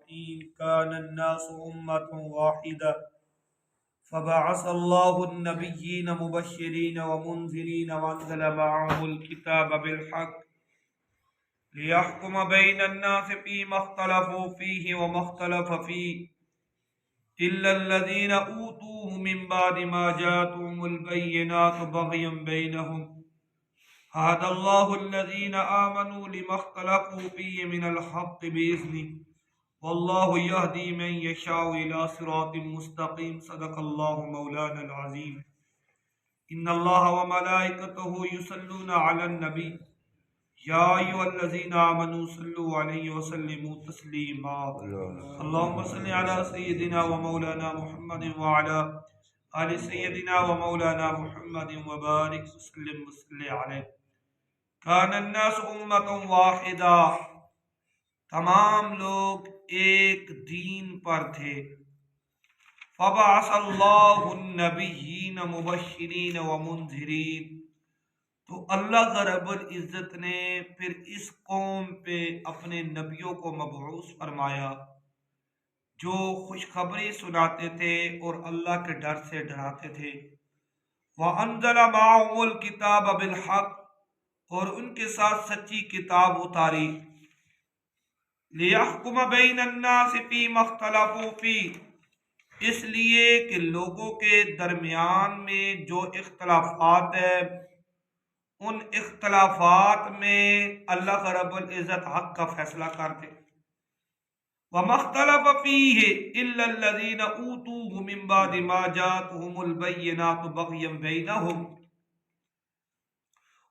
الدين كان الناس أمة واحدة فبعث الله النبيين مبشرين ومنذرين وأنزل معهم الكتاب بالحق ليحكم بين الناس فيما اختلفوا فيه وما اختلف فيه إلا الذين أوتوه من بعد ما جاءتهم البينات بغيا بينهم هدى الله الذين آمنوا لما اختلفوا فيه من الحق بإذنه والله يهدي من يشاء إلى صراط مستقيم صدق الله مولانا العظيم إن الله وملائكته يصلون على النبي يا أيها الذين آمنوا صلوا عليه وسلموا تسليما اللهم صل على سيدنا ومولانا محمد وعلى آل سيدنا ومولانا محمد وبارك وسلم وصل عليه کان الناس امۃ واحدہ، تمام لوگ ایک دین پر تھے۔ فبعث اللہ النبیین مبشرین ومنذرین، تو اللہ رب العزت نے پھر اس قوم پہ اپنے نبیوں کو مبعوث فرمایا جو خوشخبری سناتے تھے اور اللہ کے ڈر سے ڈراتے تھے۔ وَأَنزَلَ مَعَهُمُ الْكِتَابَ بِالْحَقِّ، اور ان کے ساتھ سچی کتاب اتاری۔ لِيَحْكُمَ بَيْنَ النَّاسِ فِيمَا اخْتَلَفُوا فِيهِ، اس لیے کہ لوگوں کے درمیان میں جو اختلافات ہیں ان اختلافات میں اللہ رب العزت حق کا فیصلہ کر دے۔ وَمَا اخْتَلَفَ فِيهِ إِلَّا الَّذِينَ أُوتُوهُ مِن بَعْدِ مَا جَاءَتْهُمُ الْبَيِّنَاتُ بَغْيًا بَيْنَهُمْ،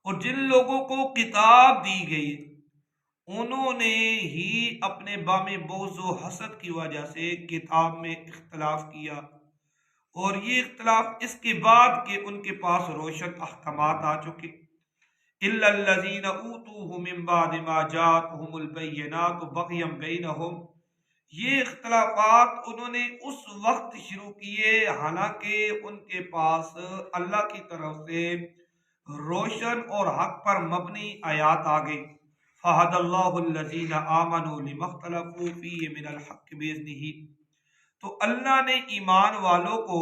اور جن لوگوں کو کتاب دی گئی انہوں نے ہی اپنے بامی بغض و حسد کی وجہ سے کتاب میں اختلاف کیا، اور یہ اختلاف اس کے بعد کہ ان کے پاس روشن احکامات آ چکے۔ إِلَّا الَّذِينَ أُوتُوهُ مِن بَعْدِ مَا جَاءَتْهُمُ الْبَيِّنَاتُ بَغْيًا بَيْنَهُمْ، یہ اختلافات انہوں نے اس وقت شروع کیے حالانکہ ان کے پاس اللہ کی طرف سے روشن اور حق پر مبنی آیات آ گئی۔ فَهَدَى اللَّهُ الَّذِينَ آمَنُوا لِمَا اخْتَلَفُوا فِيهِ مِنَ الْحَقِّ بِإِذْنِهِ، تو اللہ نے ایمان والوں کو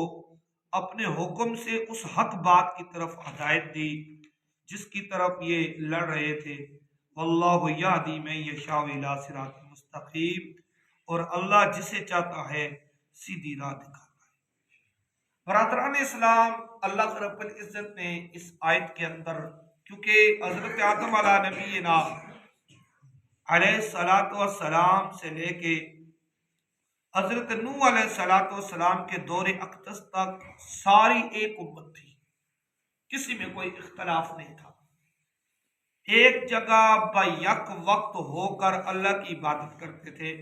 اپنے حکم سے اس حق بات کی طرف ہدایت دی جس کی طرف یہ لڑ رہے تھے۔ وَاللَّهُ يَهْدِي مَن يَشَاءُ إِلَىٰ صِرَاطٍ مُسْتَقِيمٍ، اور اللہ جسے چاہتا ہے سیدھی راہ دکھاتا ہے۔ برادران اسلام، اللہ رب العزت نے اس آیت کے اندر، کیونکہ حضرت آدم علیہ نبینا علیہ الصلوۃ والسلام سے لے کے حضرت نوح علیہ الصلوۃ والسلام کے دور اقدس تک ساری ایک امت تھی، کسی میں کوئی اختلاف نہیں تھا، ایک جگہ بیک وقت ہو کر اللہ کی عبادت کرتے تھے۔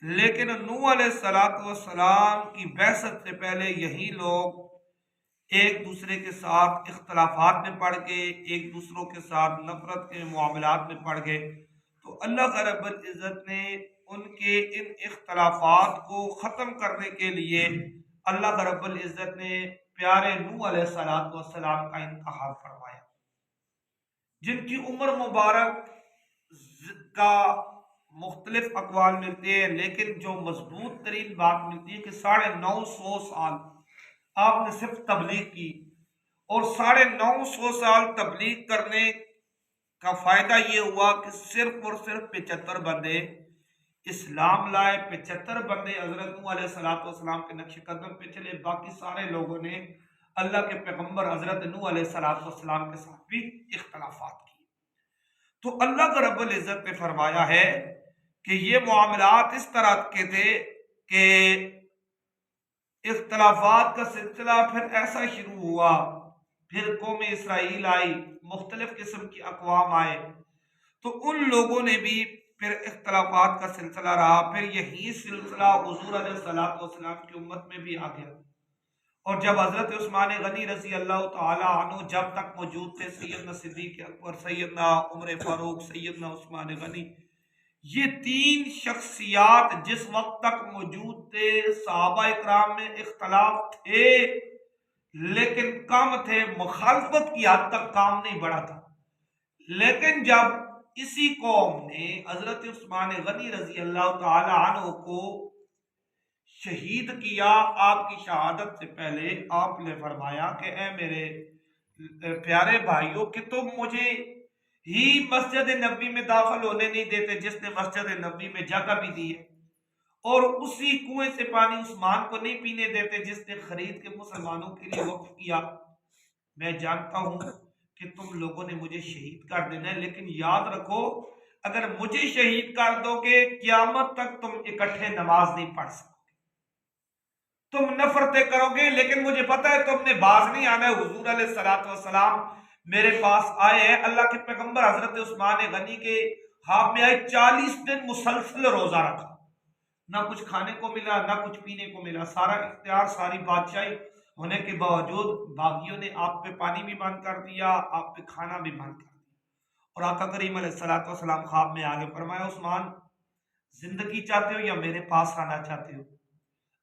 لیکن نوح علیہ السلام کی بعثت سے پہلے یہی لوگ ایک دوسرے کے ساتھ اختلافات میں پڑ گئے، ایک دوسروں کے ساتھ نفرت کے معاملات میں پڑ گئے، تو اللہ رب العزت نے ان کے ان اختلافات کو ختم کرنے کے لیے اللہ رب العزت نے پیارے نوح علیہ السلام کا انتخاب فرمایا، جن کی عمر مبارک کا مختلف اقوال ملتے ہیں، لیکن جو مضبوط ترین بات ملتی ہے کہ 950 سال آپ نے صرف تبلیغ کی، اور 950 سال تبلیغ کرنے کا فائدہ یہ ہوا کہ صرف اور صرف 75 بندے اسلام لائے، 75 بندے حضرت نوح علیہ السلام کے نقش قدم پہ چلے، باقی سارے لوگوں نے اللہ کے پیغمبر حضرت نوح علیہ السلام کے ساتھ بھی اختلافات کیے۔ تو اللہ رب العزت نے فرمایا ہے کہ یہ معاملات اس طرح کے تھے کہ اختلافات کا سلسلہ پھر ایسا شروع ہوا، پھر قوم اسرائیل آئی، مختلف قسم کی اقوام آئے، تو ان لوگوں نے بھی پھر اختلافات کا سلسلہ رہا، پھر یہی سلسلہ حضور علیہ السلام کی امت میں بھی آ گیا، اور جب حضرت عثمان غنی رضی اللہ تعالی عنہ جب تک موجود تھے، سیدنا صدیق اکبر، سیدنا عمر فاروق، سیدنا عثمان غنی، یہ 3 شخصیات جس وقت تک موجود تھے صحابہ اکرام میں اختلاف تھے لیکن کم تھے، مخالفت کی حد تک کام نہیں بڑھا تھا، لیکن جب اسی قوم نے حضرت عثمان غنی رضی اللہ تعالی عنہ کو شہید کیا۔ آپ کی شہادت سے پہلے آپ نے فرمایا کہ اے میرے پیارے بھائیوں کہ تم مجھے ہی مسجد نبوی میں داخل ہونے نہیں دیتے جس نے مسجد نبوی میں جگہ بھی دی ہے، اور اسی کنویں سے پانی عثمان کو نہیں پینے دیتے جس نے خرید کے مسلمانوں کے لیے وقف کیا۔ میں جانتا ہوں کہ تم لوگوں نے مجھے شہید کر دینا ہے، لیکن یاد رکھو اگر مجھے شہید کر دو گے قیامت تک تم اکٹھے نماز نہیں پڑھ سکو، تم نفرتیں کرو گے، لیکن مجھے پتا ہے تم نے باز نہیں آنا ہے۔ حضور علیہ الصلوۃ والسلام میرے پاس آئے ہیں، اللہ کے پیغمبر حضرت عثمان غنی کے خواب میں آئے، 40 دن مسلسل روزہ رکھا، نہ کچھ کھانے کو ملا نہ کچھ پینے کو ملا، سارا اختیار ساری بادشاہی ہونے کے باوجود باغیوں نے آپ پہ پانی بھی بند کر دیا، آپ پہ کھانا بھی بند کر دیا۔ اور آقا کریم علیہ الصلوۃ والسلام خواب میں آگے فرمایا عثمان زندگی چاہتے ہو یا میرے پاس آنا چاہتے ہو؟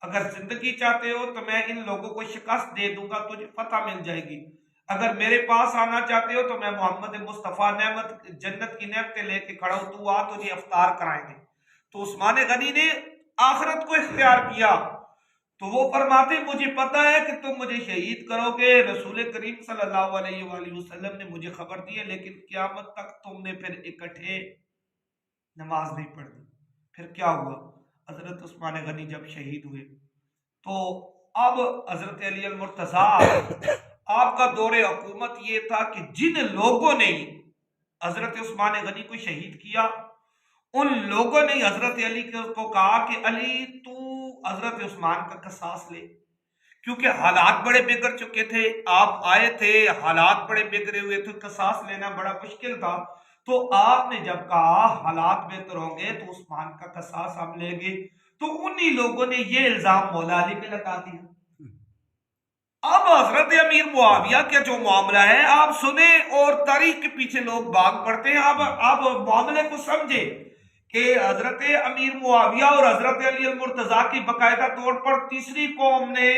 اگر زندگی چاہتے ہو تو میں ان لوگوں کو شکست دے دوں گا، تجھے فتح مل جائے گی۔ اگر میرے پاس آنا چاہتے ہو تو میں محمد مصطفیٰ نعمت جنت کی نعمتیں لے کے کھڑا ہوں، تو آ، تجھے افطار کرائیں گے۔ تو عثمان غنی نے آخرت کو اختیار کیا، تو وہ فرماتے مجھے پتا ہے کہ تم مجھے شہید کرو گے، رسول کریم صلی اللہ علیہ وآلہ وسلم نے مجھے خبر دی ہے، لیکن قیامت تک تم نے پھر اکٹھے نماز نہیں پڑھی۔ پھر کیا ہوا؟ حضرت عثمان غنی جب شہید ہوئے تو اب حضرت علی المرتضیٰ آپ کا دور حکومت یہ تھا کہ جن لوگوں نے حضرت عثمان غنی کو شہید کیا ان لوگوں نے حضرت علی کو کہا کہ علی تو حضرت عثمان کا قصاص لے، کیونکہ حالات بڑے بگڑ چکے تھے، آپ آئے تھے حالات بڑے بگڑے ہوئے تھے، قصاص لینا بڑا مشکل تھا۔ تو آپ نے جب کہا حالات بہتر ہوں گے تو عثمان کا قصاص ہم لیں گے، تو انہی لوگوں نے یہ الزام مولا علی پہ لگا دیا۔ اب حضرت امیر معاویہ کا جو معاملہ ہے آپ سنیں، اور تاریخ کے پیچھے لوگ بھاگ پڑتے ہیں۔ اب معاملے کو سمجھے کہ حضرت امیر معاویہ اور حضرت علی المرتضیٰ کی باقاعدہ طور پر تیسری قوم نے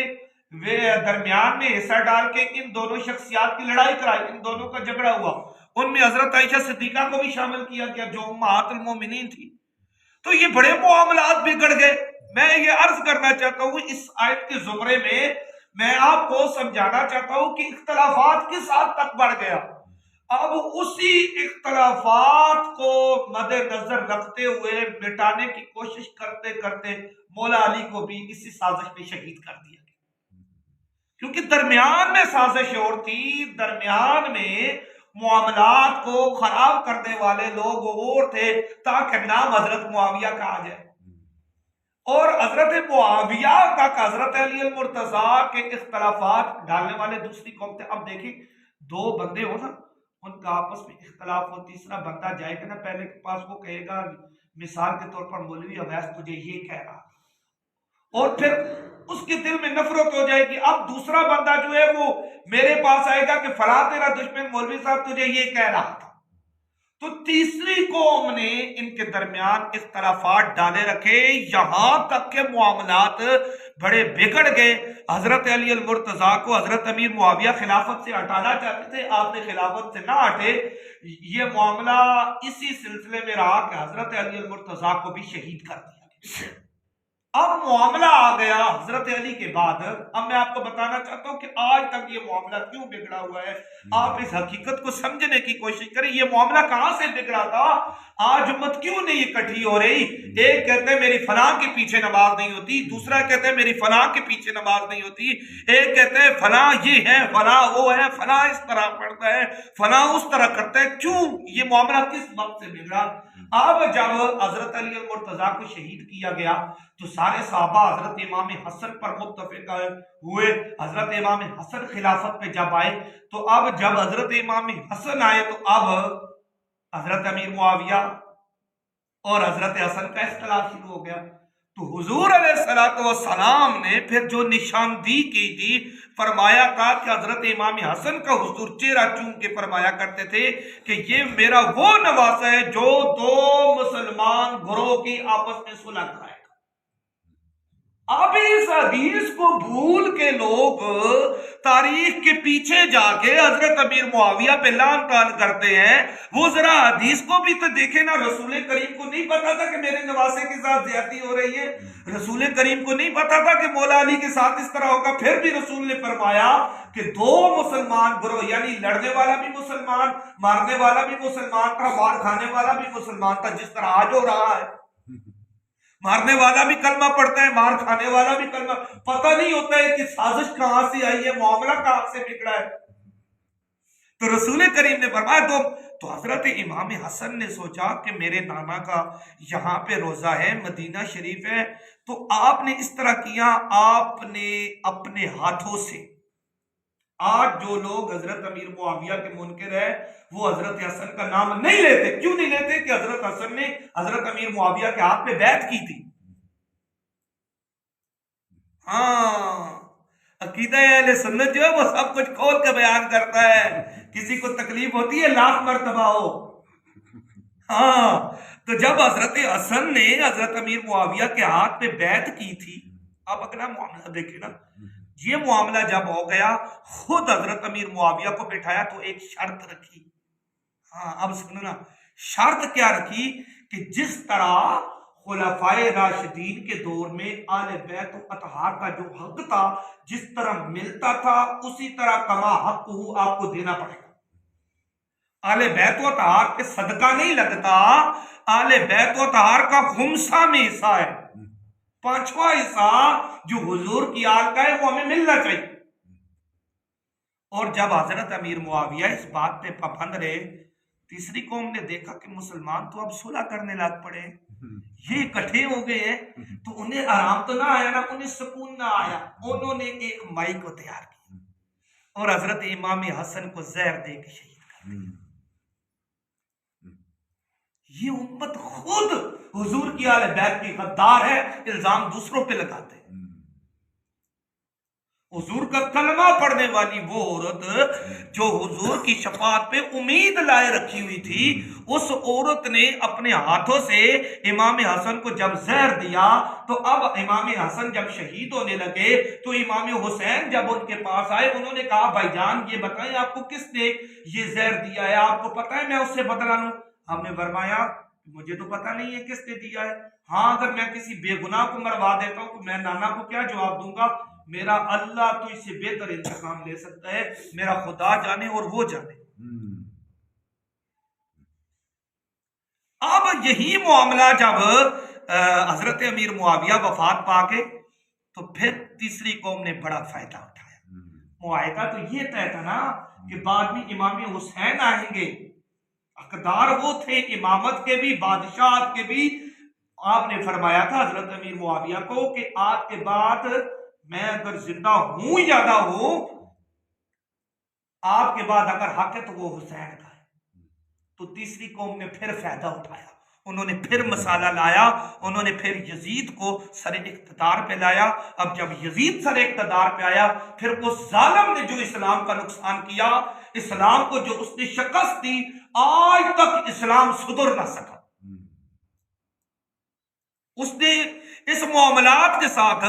درمیان میں حصہ ڈال کے ان دونوں شخصیات کی لڑائی کرائی، ان دونوں کا جھگڑا ہوا، ان میں حضرت عائشہ صدیقہ کو بھی شامل کیا گیا جو امہات المومنین تھی۔ تو یہ بڑے معاملات بگڑ گئے۔ میں یہ عرض کرنا چاہتا ہوں اس آیت کے زمرے میں آپ کو سمجھانا چاہتا ہوں کہ اختلافات کس حد تک بڑھ گیا۔ اب اسی اختلافات کو مد نظر رکھتے ہوئے مٹانے کی کوشش کرتے کرتے مولا علی کو بھی اسی سازش میں شہید کر دیا گیا، کیونکہ درمیان میں سازش اور تھی، درمیان میں معاملات کو خراب کرنے والے لوگ اور تھے تاکہ نام حضرت معاویہ کا آ جائے، اور حضرت معاویہ تک حضرت علی المرتضیٰ کے اختلافات ڈالنے والے دوسری قوم تھے۔ اب دیکھیں دو بندے ہو نا، ان کا آپس میں اختلاف ہو، تیسرا بندہ جائے گا نا پہلے کے پاس، وہ کہے گا مثال کے طور پر مولوی اویس تجھے یہ کہہ رہا، اور پھر اس کے دل میں نفرت ہو جائے گی۔ اب دوسرا بندہ جو ہے وہ میرے پاس آئے گا کہ فلاں تیرا دشمن مولوی صاحب تجھے یہ کہہ رہا تھا۔ تو تیسری قوم نے ان کے درمیان اختلافات ڈالے رکھے، یہاں تک کہ معاملات بڑے بگڑ گئے۔ حضرت علی المرتضیٰ کو حضرت امیر معاویہ خلافت سے ہٹانا چاہتے تھے، آپ نے خلافت سے نہ ہٹے، یہ معاملہ اسی سلسلے میں رہا کہ حضرت علی المرتضیٰ کو بھی شہید کر دیا۔ اب معاملہ آ گیا حضرت علی کے بعد۔ اب میں آپ کو بتانا چاہتا ہوں کہ آج تک یہ معاملہ کیوں بگڑا ہوا ہے، آپ اس حقیقت کو سمجھنے کی کوشش کریں۔ یہ معاملہ کہاں سے بگڑا تھا؟ آج امت کیوں نہیں اکٹھی ہو رہی؟ ایک کہتے ہیں میری فلاں کے پیچھے نماز نہیں ہوتی، دوسرا کہتے ہیں میری فلاں کے پیچھے نماز نہیں ہوتی، ایک کہتے ہیں فلاں یہ ہے، فلاں وہ ہے، فلاں اس طرح پڑھتا ہے، فلاں اس طرح کرتا ہے۔ کیوں یہ معاملہ کس وقت سے بگڑا؟ اب جب حضرت علی المرتضیٰ کو شہید کیا گیا تو سارے صحابہ حضرت امام حسن پر متفق ہوئے۔ حضرت امام حسن خلافت پہ جب آئے تو اب جب حضرت امام حسن آئے تو اب حضرت امیر معاویہ اور حضرت حسن کا اختلاف شروع ہو گیا۔ تو حضور علیہ السلام نے پھر جو نشاندہی کی تھی، فرمایا تھا کہ حضرت امام حسن کا حضور چہرہ چوم کے فرمایا کرتے تھے کہ یہ میرا وہ نواسہ ہے جو دو مسلمان گروہ کی آپس میں صلح کرائے گا۔ اب اس حدیث کو بھول کے لوگ تاریخ کے پیچھے جا کے حضرت امیر معاویہ پہ لعن طعن کرتے ہیں. وہ ذرا حدیث کو بھی تو دیکھیں نا. رسول کریم کو نہیں پتا تھا کہ میرے نواسے کے ساتھ زیادتی ہو رہی ہے؟ رسول کریم کو نہیں پتا تھا کہ مولا علی کے ساتھ اس طرح ہوگا؟ پھر بھی رسول نے فرمایا کہ دو مسلمان گروہ، یعنی لڑنے والا بھی مسلمان، مارنے والا بھی مسلمان تھا، مار کھانے والا بھی مسلمان تھا، جس طرح آج ہو رہا ہے. مارنے والا بھی کلمہ پڑھتا ہے، مار کھانے والا بھی کلمہ. پتہ نہیں ہوتا ہے کہ سازش کہاں سے آئی ہے، معاملہ کہاں سے بگڑا ہے. تو رسول کریم نے فرمایا تو حضرت امام حسن نے سوچا کہ میرے نانا کا یہاں پہ روزہ ہے، مدینہ شریف ہے، تو آپ نے اس طرح کیا. آپ نے اپنے ہاتھوں سے، آج جو لوگ حضرت امیر معاویہ کے منکر ہیں وہ حضرت حسن کا نام نہیں لیتے. کیوں نہیں لیتے؟ کہ حضرت حسن نے حضرت امیر معاویہ کے ہاتھ پہ بیعت کی تھی. ہاں، عقیدہ اہل سنت جو ہے وہ سب کچھ کھول کے بیان کرتا ہے. کسی کو تکلیف ہوتی ہے لاکھ مرتبہ ہو. ہاں، تو جب حضرت حسن نے حضرت امیر معاویہ کے ہاتھ پہ بیعت کی تھی، اب اگلا معاملہ دیکھیں نا. یہ معاملہ جب ہو گیا، خود حضرت امیر معاویہ کو بٹھایا تو ایک شرط رکھی. ہاں، اب سننا، شرط کیا رکھی؟ کہ جس طرح خلفائے راشدین کے دور میں آل بیت و اطہار کا جو حق تھا جس طرح ملتا تھا، اسی طرح کما حق ہو آپ کو دینا پڑے گا. آل بیت و اطہار کے صدقہ نہیں لگتا، آل بیت و اطہار کا خمسہ میں حصہ ہے. 5واں حصہ جو حضور کی آل کا ہے وہ ہمیں ملنا چاہیے. اور جب حضرت امیر معاویہ اس بات پہ پابند رہے، تیسری قوم نے دیکھا کہ مسلمان تو اب صلح کرنے لگ پڑے، یہ اکٹھے ہو گئے ہیں، تو انہیں آرام تو نہ آیا نا، انہیں سکون نہ آیا. انہوں نے ایک مائی کو تیار کیا اور حضرت امام حسن کو زہر دے کے شہید کر دیا. یہ امت خود حضور کی آل بیت کی غدار ہے، الزام دوسروں پہ لگاتے ہیں. حضور کا کلمہ پڑھنے والی وہ عورت جو حضور کی شفاعت پہ امید لائے رکھی ہوئی تھی، اس عورت نے اپنے ہاتھوں سے امام حسن کو جب زہر دیا، تو اب امام حسن جب شہید ہونے لگے تو امام حسین جب ان کے پاس آئے، انہوں نے کہا بھائی جان یہ بتائیں آپ کو کس نے یہ زہر دیا ہے؟ آپ کو پتہ ہے میں اس سے بدلہ لوں؟ ہم نے فرمایا مجھے تو پتہ نہیں ہے کس نے دیا ہے. ہاں، اگر میں کسی بے گناہ کو مروا دیتا ہوں تو میں نانا کو کیا جواب دوں گا؟ میرا اللہ تو اس سے بہتر انتقام لے سکتا ہے، میرا خدا جانے اور وہ جانے. اب یہی معاملہ جب حضرت امیر معاویہ وفات پا کے، تو پھر تیسری قوم نے بڑا فائدہ اٹھایا. معاہدہ تو یہ طے تھا نا کہ بعد میں امام حسین آئیں گے، حقدار وہ تھے امامت کے بھی، بادشاہت کے بھی. آپ نے فرمایا تھا حضرت امیر معاویہ کو کہ آج کے بعد میں اگر زندہ ہوں یا نہ ہوں، آپ کے بعد اگر حق ہے تو وہ حسین کا ہے. تو تیسری قوم نے پھر فائدہ اٹھایا، انہوں نے پھر مسالہ لایا، انہوں نے پھر یزید کو سر اقتدار پہ لایا. اب جب یزید سر اقتدار پہ آیا، پھر اس ظالم نے جو اسلام کا نقصان کیا، اسلام کو جو اس نے شکست دی، آج تک اسلام سدھر نہ سکا. اس نے اس معاملات کے ساتھ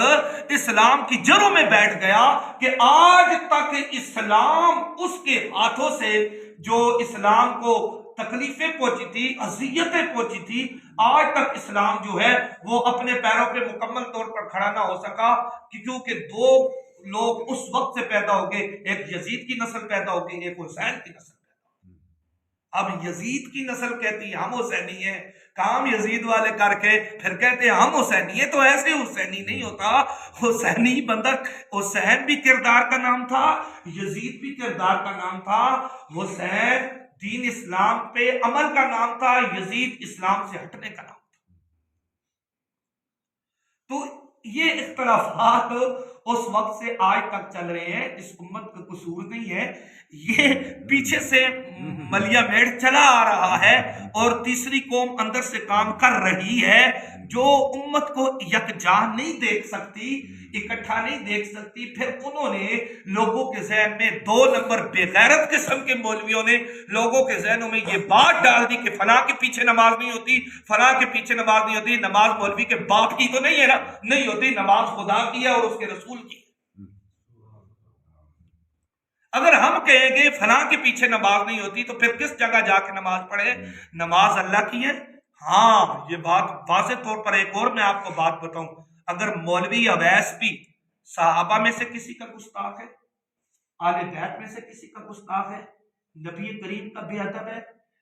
اسلام کی جڑوں میں بیٹھ گیا کہ آج تک اسلام اس کے ہاتھوں سے جو اسلام کو تکلیفیں پہنچی تھی، اذیتیں پہنچی تھی، آج تک اسلام جو ہے وہ اپنے پیروں پہ مکمل طور پر کھڑا نہ ہو سکا. کیونکہ دو لوگ اس وقت سے پیدا ہو گئے، ایک یزید کی نسل پیدا ہو گئی، ایک حسین کی نسل. اب یزید کی نسل کہتی ہے ہم حسینی ہیں، کام یزید والے کر کے پھر کہتے ہیں ہم حسینی ہیں. تو ایسے حسینی نہیں ہوتا. حسینی بندہ، حسین بھی کردار کا نام تھا، یزید بھی کردار کا نام تھا. حسین دین اسلام پہ عمل کا نام تھا، یزید اسلام سے ہٹنے کا نام تھا. تو یہ اختلافات اس وقت سے آج تک چل رہے ہیں. اس امت کا قصور نہیں ہے، یہ پیچھے سے ملیا میڑ چلا آ رہا ہے اور تیسری قوم اندر سے کام کر رہی ہے جو امت کو یکجا نہیں دیکھ سکتی. اکٹھا نہیں دیکھ سکتی. پھر انہوں نے لوگوں کے ذہن میں 2 نمبر بے غیرت قسم کے مولویوں نے لوگوں کے ذہنوں میں یہ بات ڈال دی کہ فلاں کے پیچھے نماز نہیں ہوتی, فلاں کے پیچھے نماز نہیں ہوتی. نماز مولوی کے باپ کی تو نہیں ہے نا, نہیں ہوتی. نماز خدا کی ہے اور اس کے رسول کی. اگر ہم کہیں گے فلاں کے پیچھے نماز نہیں ہوتی تو پھر کس جگہ جا کے نماز پڑھے؟ نماز اللہ کی ہے. ہاں یہ بات واضح طور پر. ایک اور میں آپ کو بات بتاؤں, اگر مولوی اویس بھی صحابہ میں سے کسی کا گستاخ ہے, آل بیت میں سے کسی کا گستاخ ہے, نبی کریم کا بے ادب ہے,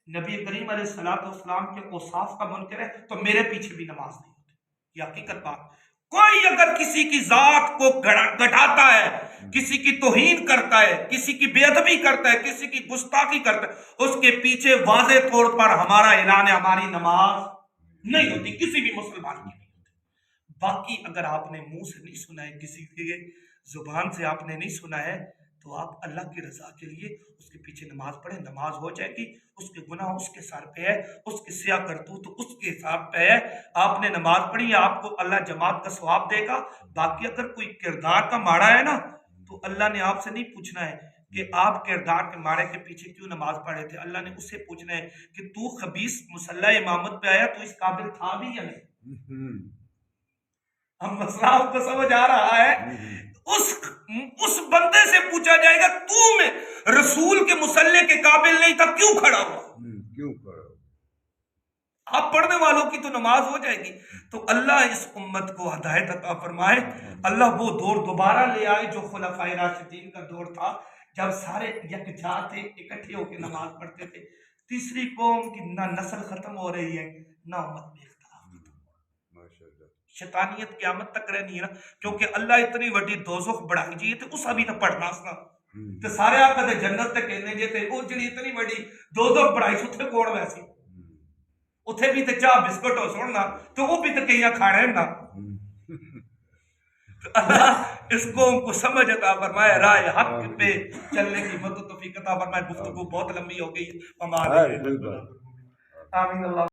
نبی کریم علیہ الصلوۃ والسلام کے اوصاف کا منکر ہے, تو میرے پیچھے بھی نماز نہیں ہوتی. یہ حقیقت بات. کوئی اگر کسی کی ذات کو گھٹاتا ہے, کسی کی توہین کرتا ہے, کسی کی بے ادبی کرتا ہے, کسی کی گستاخی کرتا ہے, اس کے پیچھے واضح طور پر ہمارا اعلان ہے ہماری نماز نہیں ہوتی, کسی بھی مسلمان کی نہیں ہوتی. باقی اگر آپ نے منہ سے نہیں سنا ہے, کسی کے زبان سے آپ نے نہیں سنا ہے, تو آپ اللہ کی رضا کے لیے اس کے پیچھے نماز پڑھیں, نماز ہو جائے گی. اس کے گناہ اس کے سر پہ ہے, اس کے سیاہ کرتوت اس کے حساب پہ ہے. آپ نے نماز پڑھی, آپ کو اللہ جماعت کا ثواب دے گا. باقی اگر کوئی کردار کا ماڑا ہے نا, تو اللہ نے آپ سے نہیں پوچھنا ہے کہ آپ کردار کے ماڑے کے پیچھے کیوں نماز پڑھے تھے. اللہ نے اس سے پوچھنا ہے کہ تو خبیث مصلی امامت پہ آیا, تو اس قابل تھا بھی یا نہیں. ہم مسئلہ آپ کو سمجھ آ رہا ہے؟ اس بندے سے پوچھا جائے گا تو میں رسول کے مصلی کے قابل نہیں تھا, کیوں کھڑا ہوا؟ کیوں کھڑا ہوا؟ آپ پڑھنے والوں کی تو نماز ہو جائے گی. تو اللہ اس امت کو ہدایت عطا فرمائے. اللہ وہ دور دوبارہ لے آئے جو خلفائے راشدین کا دور تھا, جب سارے یکجا تھے, اکٹھے ہو کے نماز پڑھتے تھے. تیسری قوم کی نہ نسل ختم ہو رہی ہے, نہ امت میں شیطانیت قیامت تک رہنی ہے نا. کیونکہ اللہ اتنی وڈی دوزخ بڑھائی جی تے اس ابھی نہ پڑھنا سنا تے سارے آقا دے جنت تے کہنے جے تے او جڑی اتنی وڈی دوزخ بڑھائی تے کون ویسی اتھے بھی تے چاہ بسکٹ ہو سننا تو وہ بھی تے کئیاں کھانے نا. اللہ اس قوم کو سمجھ عطا فرمائے, راہ حق پہ چلنے کی مدد توفیق عطا فرمائے. گفتگو بہت لمبی ہو گئی ہے. آمین اللہ.